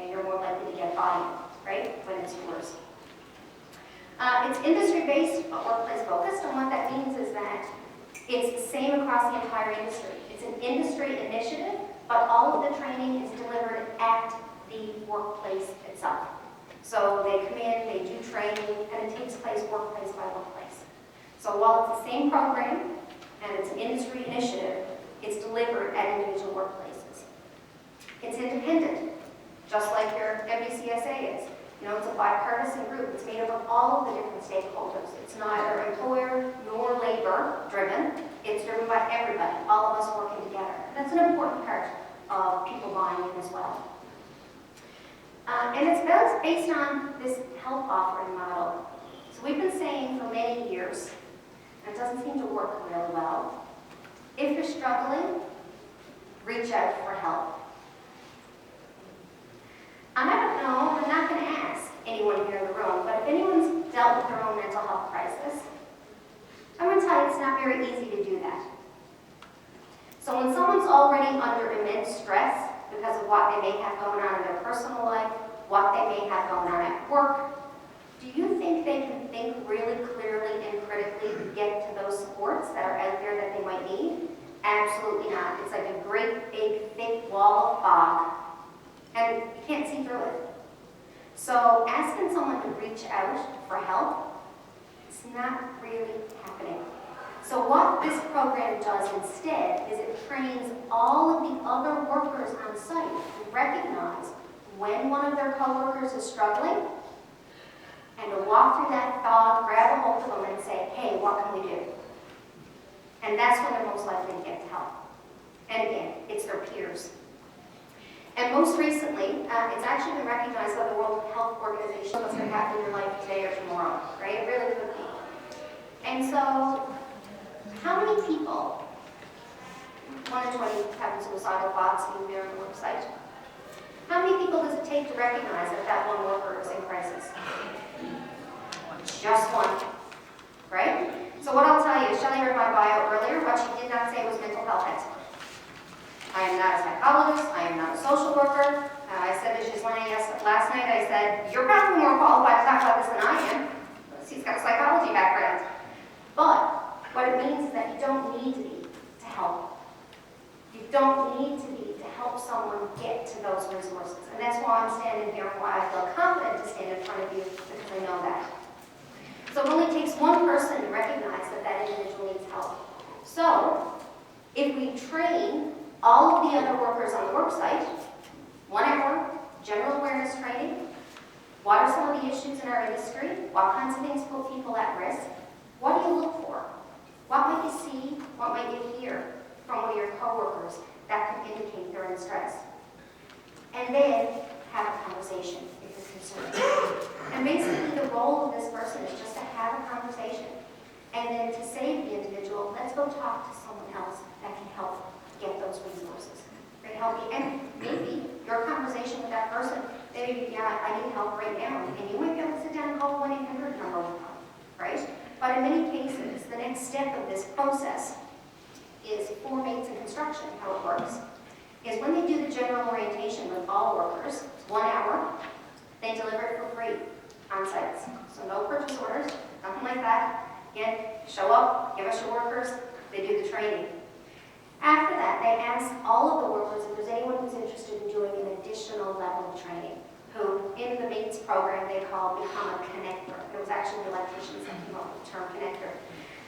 you're more likely to get buy-in, right, when it's yours. It's industry-based, but workplace-focused, and what that means is that it's the same across the entire industry. It's an industry initiative, but all of the training is delivered at the workplace itself. So they come in, they do training, and it takes place workplace by workplace. So while it's the same program, and it's an industry initiative, it's delivered at individual workplaces. It's independent, just like your NLCSA is. You know, it's a bipartisan group. It's made up of all of the different stakeholders. It's neither employer nor labor driven. It's driven by everybody, all of us working together. And that's an important part of people buying in as well. And it's based on this health offering model. So we've been saying for many years, and it doesn't seem to work really well, if you're struggling, reach out for help. And I don't know, I'm not going to ask anyone here in the room, but if anyone's dealt with their own mental health crisis, I'm going to tell you it's not very easy to do that. So when someone's already under immense stress because of what they may have going on in their personal life, what they may have going on at work, do you think they can think really clearly and critically to get to those supports that are out there that they might need? Absolutely not. It's like a great big thick wall of fog, and you can't see through it. So asking someone to reach out for help, it's not really happening. So what this program does instead is it trains all of the other workers on site to recognize when one of their coworkers is struggling, and to walk through that fog, grab a hold of them and say, hey, what can we do? And that's when they're most likely to get help. And again, it's their peers. And most recently, it's actually been recognized by the World Health Organization what's going to happen in your life today or tomorrow, right? It really could be. And so, how many people, 1 in 20 have suicidal thoughts in their website? How many people does it take to recognize that that one worker is in crisis? Just one, right? So what I'll tell you, Shelley read my bio earlier. What she did not say was mental health expert. I am not a psychologist. I am not a social worker. I said to Gislaine last night, I said, you're probably more qualified to talk about this than I am. She's got a psychology background. But what it means is that you don't need to be to help. You don't need to be to help someone get to those resources. And that's why I'm standing here and why I feel confident to stand in front of you, because I know that. So it only takes one person to recognize that that individual needs help. So if we train all of the other workers on the work site, 1 hour general awareness training, what are some of the issues in our industry, what kinds of things put people at risk, what do you look for? What might you see, what might you hear from one of your coworkers that could indicate they're in stress? And then have a conversation if you're concerned. And basically the role of this person is just to have a conversation. And then to say to the individual, let's go talk to someone else that can help get those resources. Right? Help you. And maybe your conversation with that person, maybe, yeah, I need help right now. And you might be able to sit down and call the 1-800 number, right? But in many cases, the next step of this process is for mates in construction, how it works, is when they do the general orientation with all workers, 1 hour, they deliver it for free on sites. So no purchase orders, nothing like that. Again, show up, give us your workers, they do the training. After that, they ask all of the workers if there's anyone who's interested in doing an additional level of training, who in the mates program they call become a connector. It was actually the electricians that came up with the term connector.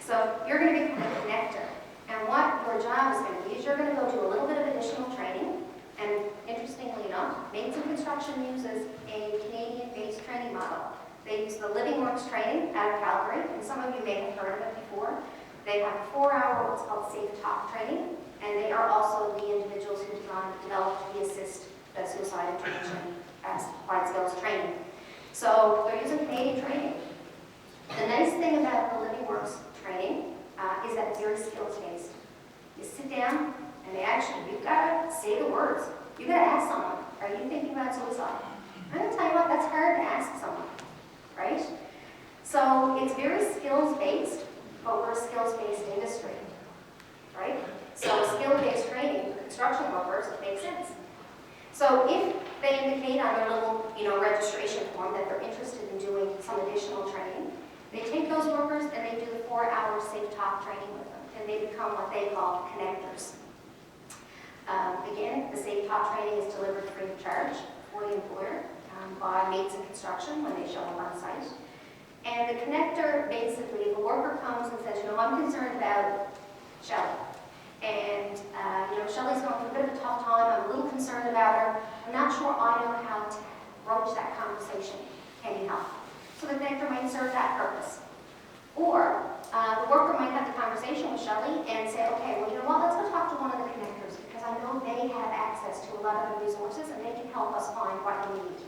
So you're going to become a connector. And what your job is going to be is you're going to go do a little bit of additional training. And interestingly enough, Mates in Construction uses a Canadian-based training model. They use the Living Works training out of Calgary, and some of you may have heard of it before. They have a 4-hour what's called Safe Talk training, and they are also the individuals who developed the assist, the suicide intervention applied skills training. So they're using Canadian training. The nice thing about the Living Works training is that it's very skills-based. You sit down and you've got to say the words. You've got to ask someone, are you thinking about suicide? I'm going to tell you what, that's hard to ask someone, right? So it's very skills-based, but we're a skills-based industry, right? So skill-based training for construction workers makes sense. So if they indicate on their little, registration form that they're interested in doing some additional training, they take those workers and they do the 4-hour safe talk training with them, and they become what they call connectors. Again, the safe talk training is delivered free of charge for the employer by mates in construction when they show up on site. And the connector, basically, if a worker comes and says, I'm concerned about Shelley. And, Shelley's going through a bit of a tough time. I'm a little concerned about her. I'm not sure I know how to broach that conversation. Can you help? So the connector might serve that purpose. Or the worker might have the conversation with Shelley and say, okay, well, you know what? Let's go talk to one of the connectors because I know they have access to a lot of the resources and they can help us find what we need.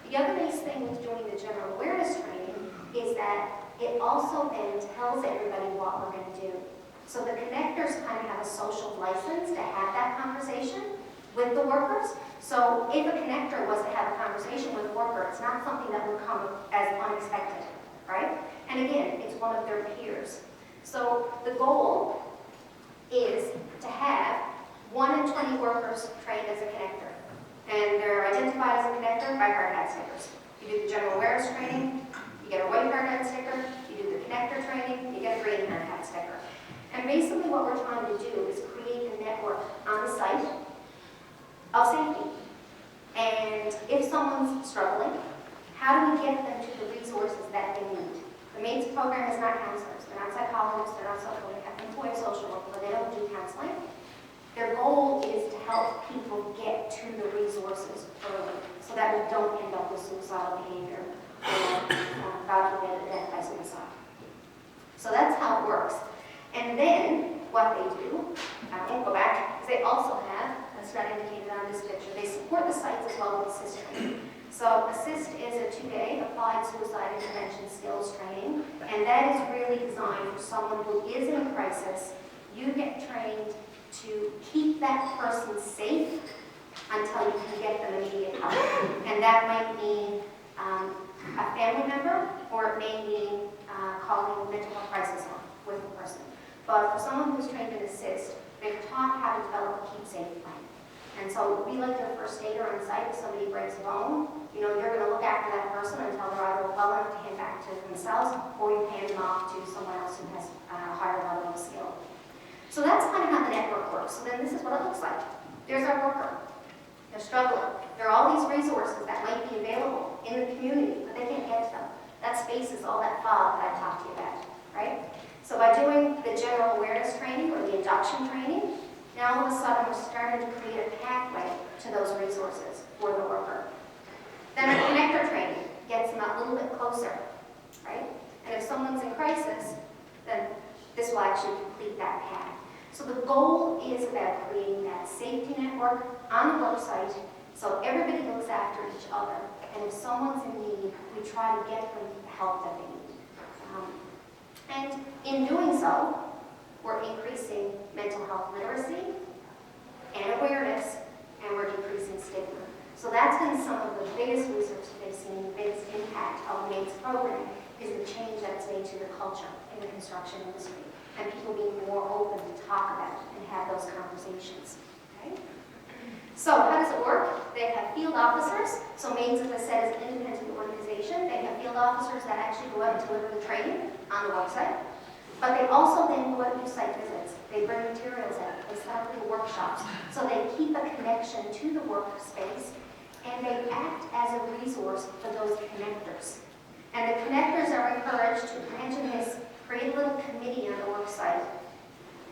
The other nice thing with doing the general awareness training is that it also then tells everybody what we're going to do. So the connectors kind of have a social license to have that conversation with the workers. So if a connector was to have a conversation with a worker, it's not something that would come as unexpected, right? And again, it's one of their peers. So the goal is to have 1 in 20 workers trained as a connector. And they're identified as a connector by hard hat stickers. You do the general awareness training, you get a white hard hat sticker. You do the connector training, you get a green hard hat sticker. And basically what we're trying to do is create a network on the site of safety. And if someone's struggling, how do we get them to the resources that they need? The MATES program is not counselors, they're not psychologists, they're not employee social workers, they don't do counseling. Their goal is to help people get to the resources early so that we don't end up with suicidal behavior or, God forbid, a death by suicide. So that's how it works. And then what they do, I won't go back, is they also have, that's not indicated on this picture, they support the sites as well with ASSIST training. So ASSIST is a 2-day applied suicide intervention skills training, and that is really designed for someone who is in crisis. You get trained to keep that person safe until you can get them immediate help. And that might mean a family member, or it may mean calling a mental health crisis line with a person. But for someone who's trained in ASSIST, they're taught how to develop a keep safe plan. And so we like their first aider on site. If somebody breaks a bone, you're going to look after that person until they're either well enough to hand back to themselves, or you hand them off to someone else who has a higher level of skill. So that's kind of how the network works. So then this is what it looks like. There's our worker. They're struggling. There are all these resources that might be available in the community, but they can't get to them. That space is all that fog that I talked to you about, right? So by doing the general awareness training or the induction training, now all of a sudden we're starting to create a pathway to those resources for the worker. Then our connector training gets them a little bit closer, right? And if someone's in crisis, then this will actually complete that path. So the goal is about creating that safety network on the work site so everybody looks after each other. And if someone's in need, we try to get them the help that they need. And in doing so, we're increasing mental health literacy and awareness, and we're decreasing stigma. So that's been some of the biggest research that they've seen, the biggest impact of the MATES program is the change that's made to the culture in the construction industry, and people being more open to talk about it and have those conversations. Okay? So how does it work? They have field officers. So MATES, as I said, is an independent organization. They have field officers that actually go out and deliver the training on the website. But they also then go out and do site visits. They bring materials out. They set up the workshops. So they keep a connection to the workspace, and they act as a resource for those connectors. And the connectors are encouraged to imagine this, create a little committee on the worksite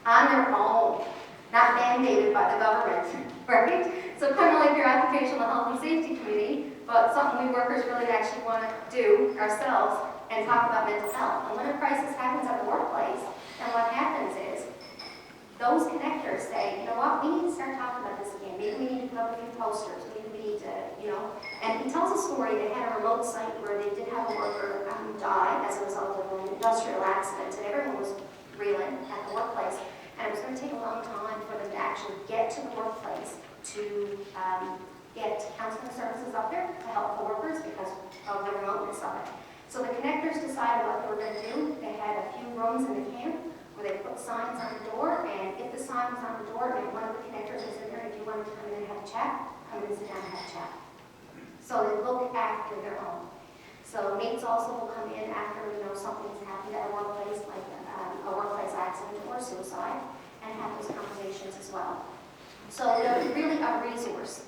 on their own, not mandated by the government, right? So kind of like your occupational health and safety committee, but something we workers really actually want to do ourselves and talk about mental health. And when a crisis happens at the workplace, then what happens is those connectors say, you know what, we need to start talking about this again. Maybe we need to put up a few posters. Maybe we need to, And he tells a story. They had a remote site where they did have a worker die as a result of an industrial accident, and everyone was reeling at the workplace. And it was going to take a long time for them to actually get to the workplace to get counseling services up there to help the workers because of the remoteness of it. So the connectors decided what they were going to do. They had a few rooms in the camp where they put signs on the door, and if the sign was on the door, then one of the connectors was in there, if you wanted to come in and have a chat, come in and sit down and have a chat. So they look after their own. So mates also will come in after, something's happened at a workplace, like a workplace accident or suicide, and have those conversations as well. So they're really a resource.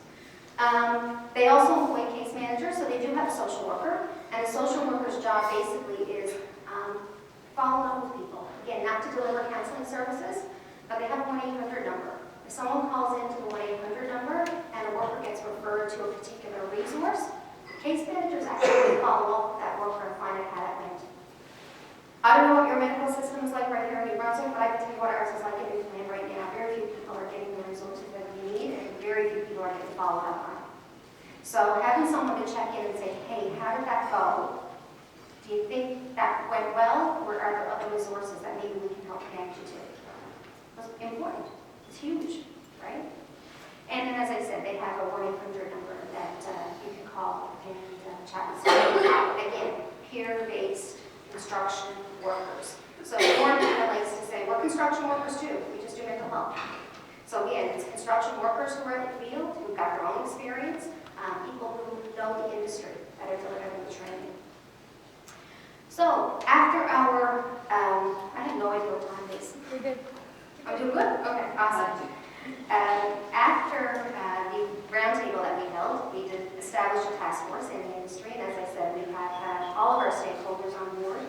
They also employ case managers, so they do have a social worker, and the social worker's job basically is following up with people. Again, not to deliver counseling services, but they have a 1-800 number. If someone calls into the 1-800 number and a worker gets referred to a particular resource, case managers actually follow up with that worker and find out how that went. I don't know what your medical system is like right here in New Brunswick, but I can tell you what ours is like in Newfoundland right now. Very few people are getting the resources that we need, and very few people are getting followed up on it. So having someone to check in and say, hey, how did that go? Do you think that went well, or are there other resources that maybe we can help connect you to? It's important. It's huge, right? And then, as I said, they have a 1-800 number that you can call and chat with someone. Again, peer-based construction workers. So Warren likes to say, we're construction workers too. We just do mental health. So again, it's construction workers who are in the field, who've got their own experience, people who know the industry that are delivering the training. So after our, I have no idea what time it is. We're good. I'm doing good? Okay, awesome. After the roundtable that we held, we did establish a task force in the industry, and as I said, we have all of our stakeholders on board.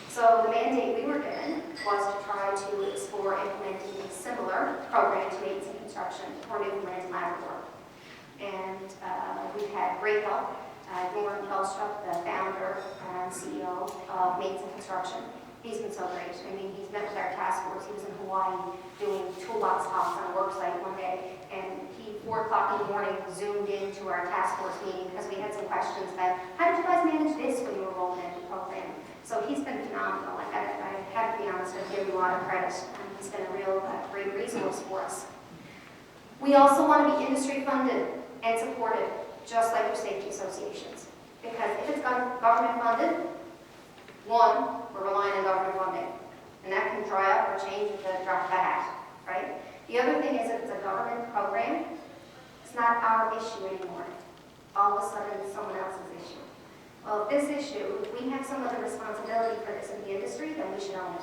So the mandate we were given was to try to explore implementing a similar program to Mates in Construction for Newfoundland and Labrador. And we've had great help. Norman Pelstrup, the founder and CEO of Mates in Construction, he's been so great. I mean, he's met with our task force. He was in Hawaii doing toolbox talks on a work site one day, and he, 4 o'clock in the morning, zoomed into our task force meeting because we had some questions about how did you guys manage this when you were rolling into the program. So he's been phenomenal. Like I have to be honest with him, a lot of credit. He's been a real great resource for us. We also want to be industry funded and supported, just like your safety associations. Because if it's government funded, one, we're relying on government funding. And that can dry up or change with the drop of a hat, right? The other thing is if it's a government program, it's not our issue anymore. All of a sudden, it's someone else's issue. Well, if this issue, if we have some other responsibility for this in the industry, then we should own it.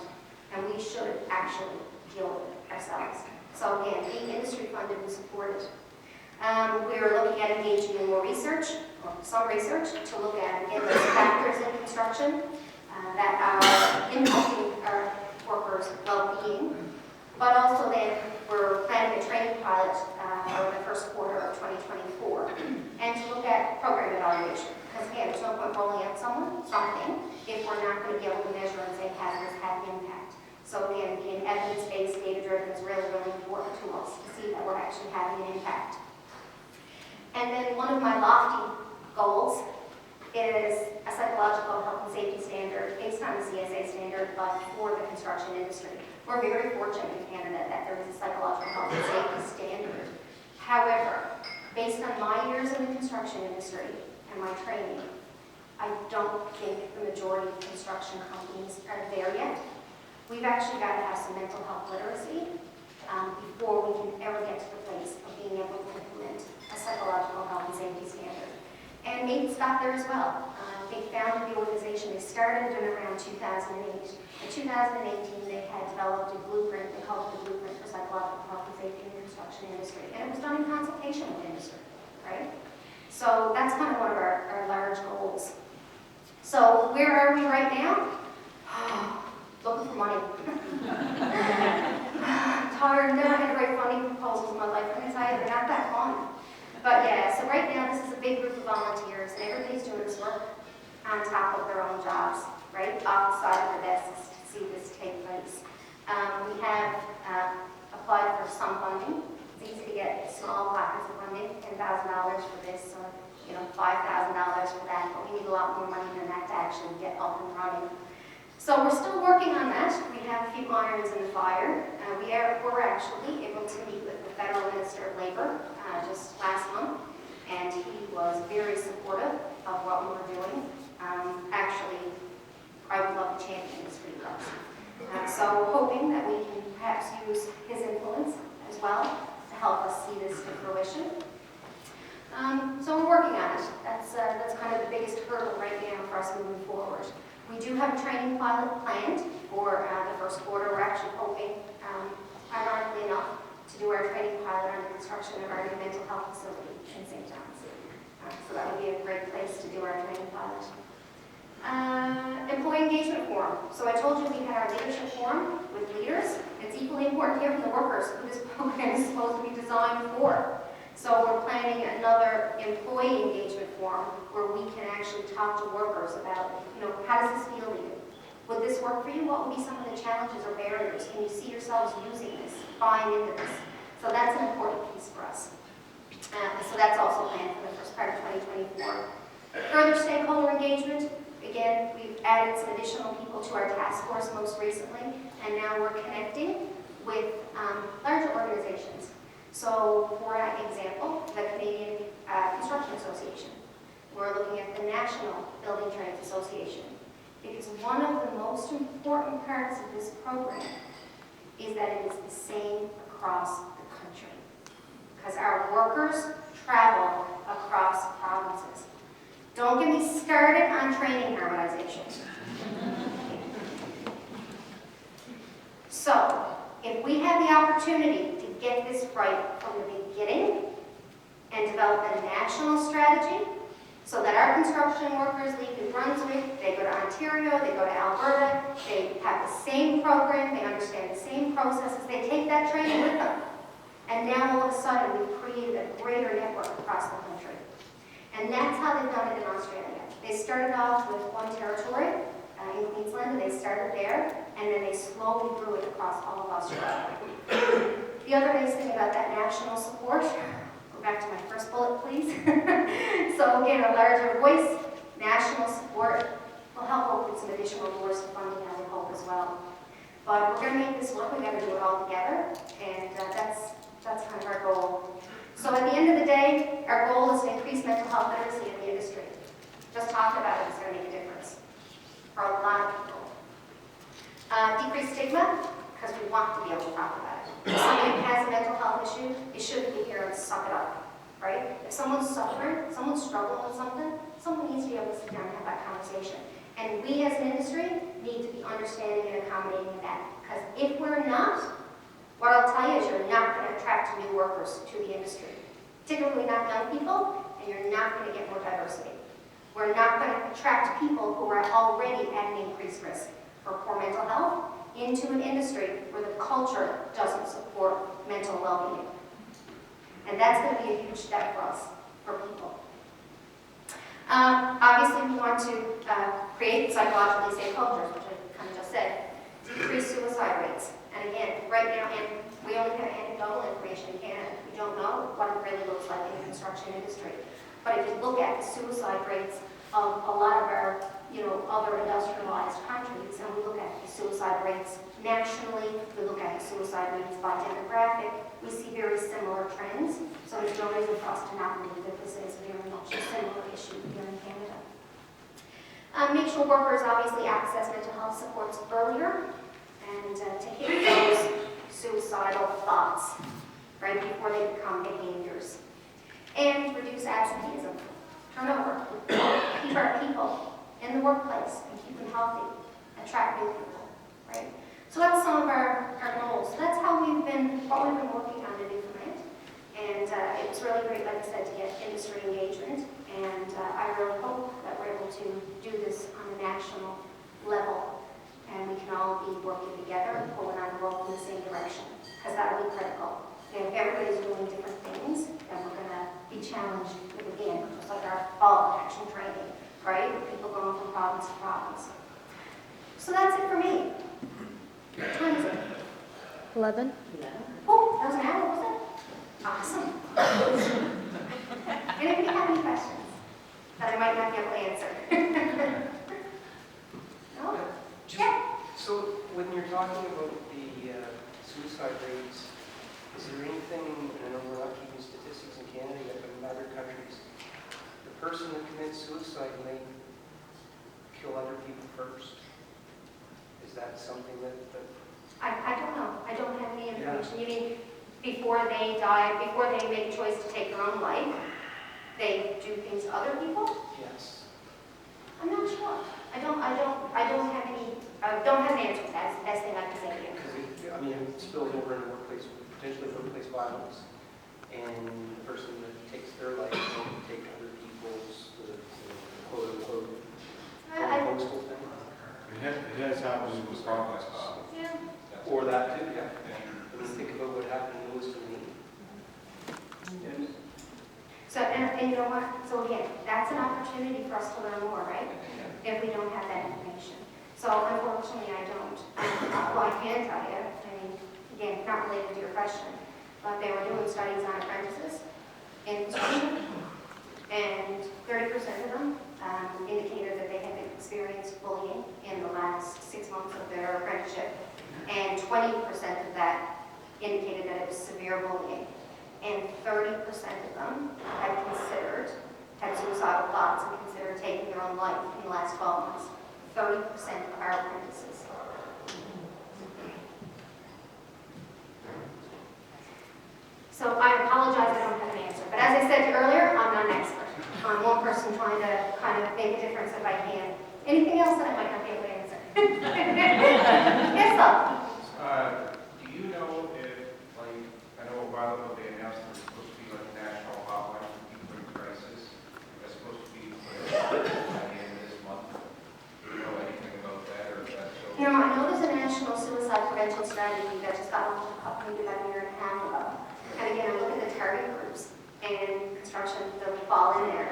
And we should actually deal with it ourselves. So again, being industry funded and supported. We're looking at engaging in more research, or some research, to look at, again, those factors in construction that are impacting our workers' well-being. But also then, we're planning a training pilot for the first quarter of 2024, and to look at program evaluation. Because again, there's no point rolling out something if we're not going to be able to measure and say, has this had an impact? So again, being evidence-based, data-driven is really, really important to us to see that we're actually having an impact. And then one of my lofty goals is a psychological health and safety standard based on the CSA standard, but for the construction industry. We're very fortunate in Canada that there is a psychological health and safety standard. However, based on my years in the construction industry and my training, I don't think the majority of construction companies are there yet. We've actually got to have some mental health literacy before we can ever get to the place of being able to implement a psychological health and safety standard. And Mates got there as well. They founded the organization. They started in around 2008. In 2018, they had developed a blueprint. They called it the Blueprint for Psychological Health and Safety in the Construction Industry. And it was done in consultation with industry, right? So that's kind of one of our large goals. So where are we right now? Looking for money. Tired, never had great funding proposals in my life. I'm going to tell you, they're not that fun. But yeah, so right now this is a big group of volunteers, and everybody's doing this work on top of their own jobs, right? Off the side of their desks to see this take place. We have applied for some funding. It's easy to get small pockets of funding, $10,000 for this, or $5,000 for that, but we need a lot more money than that to actually get up and running. So we're still working on that. We have a few irons in the fire. We're actually able to meet with the Federal Minister of Labor just last month, and he was very supportive of what we were doing. Actually, I would love to champion this for you guys. So hoping that we can perhaps use his influence as well to help us see this to fruition. So we're working on it. That's kind of the biggest hurdle right now for us moving forward. We do have a training pilot planned for the first quarter. We're actually hoping, ironically enough, to do our training pilot on the construction of our new mental health facility in St. John's. So that would be a great place to do our training pilot. Employee engagement forum. So I told you we had our leadership forum with leaders. It's equally important to hear from the workers who this program is supposed to be designed for. So we're planning another employee engagement forum where we can actually talk to workers about, how does this feel to you? Would this work for you? What would be some of the challenges or barriers? Can you see yourselves using this, buying into this? So that's an important piece for us. So that's also planned for the first part of 2024. Further stakeholder engagement. Again, we've added some additional people to our task force most recently, and now we're connecting with larger organizations. So, for example, the Canadian Construction Association. We're looking at the National Building Trades Association. Because one of the most important parts of this program is that it is the same across the country. Because our workers travel across provinces. Don't get me started on training harmonization. So, if we have the opportunity to get this right from the beginning and develop a national strategy so that our construction workers leave New Brunswick, they go to Ontario, they go to Alberta, they have the same program, they understand the same processes, they take that training with them. And now all of a sudden we've created a greater network across the country. And that's how they've done it in Australia. They started off with one territory in Queensland, and they started there, and then they slowly grew it across all of Australia. The other nice thing about that national support, go back to my first bullet, please. So again, a larger voice, national support will help open some additional doors to funding, I would hope, as well. But we're going to make this work. We've got to do it all together, and that's kind of our goal. So at the end of the day, our goal is to increase mental health literacy in the industry. Just talking about it is going to make a difference for a lot of people. Decrease stigma, because we want to be able to talk about it. If somebody has a mental health issue, they shouldn't be here and suck it up, right? If someone's suffering, someone's struggling with something, someone needs to be able to sit down and have that conversation. And we as an industry need to be understanding and accommodating of that. Because if we're not, what I'll tell you is you're not going to attract new workers to the industry, particularly not young people, and you're not going to get more diversity. We're not going to attract people who are already at an increased risk for poor mental health into an industry where the culture doesn't support mental well-being. And that's going to be a huge step for us, for people. Obviously, we want to create psychologically safe cultures, which I kind of just said, decrease suicide rates. And again, right now, we only have anecdotal information in Canada. We don't know what it really looks like in the construction industry. But if you look at the suicide rates of a lot of our, other industrialized countries, and we look at the suicide rates nationally, we look at the suicide rates by demographic, we see very similar trends. So there's no reason for us to not believe that this is very much a similar issue here in Canada. Make sure workers obviously access mental health supports earlier, and to hit those suicidal thoughts right before they become behaviors. And reduce absenteeism, turnover, keep our people in the workplace and keep them healthy, attract new people, right? So that's some of our goals. So that's what we've been working on in Newfoundland. And it was really great, like I said, to get industry engagement. And I really hope that we're able to do this on a national level. And we can all be working together and pulling on the rope in the same direction, because that will be critical. And if everybody's doing different things, then we're going to be challenged with, again, just like our fall action training, right? People going from province to province. So that's it for me. What time is it? 11. Oh, that was an hour, was it? Awesome. Anybody have any questions? might not be able to answer. No? Just, Yeah. so when you're talking about the suicide rates, is there anything, and I know we're not keeping statistics in Canada yet, but in other countries, the person that commits suicide may kill other people first? Is that something that I don't know. I don't have any Yeah. information. You mean before they die, before they make a choice to take their own life, they do things to other people? yes. I'm not sure. I don't have any, don't have an answer to that, as thing I can say here. Because I mean, it spills over into workplace, potentially workplace violence, and the person that takes their life will take other people's, the quote unquote, postal thing. It has happened with complex. Yeah. Or that too, yeah. I mean, think about what happened in Lewiston. Yes. So, and you know what? So again, that's an opportunity for us to learn more, right? If we don't have that information. So unfortunately, I don't. Well, I can tell you, I mean, again, not related to your question, but they were doing studies on apprentices in construction, and 30% of them indicated that they had experienced bullying in the last 6 months of their apprenticeship, and 20% of that indicated that it was severe bullying, and 30% of them had suicidal thoughts and considered taking their own life in the last 12 months. 30% of our apprentices. So I apologize, I don't have an answer. But as I said earlier, I'm not an expert. I'm one person trying to kind of make a difference if I can. Anything else that I might not be able to answer? Yes, sir. Do you know if, like, I know a while ago they announced there was supposed to be like a national hotline for people in crisis. That's supposed to be put out by the end of this month. Do you know anything about that, or is that still? You know, I know there's a national suicide prevention strategy that just got maybe about a year and a half ago. And again, I look at the target groups, and construction, they'll fall in there, right?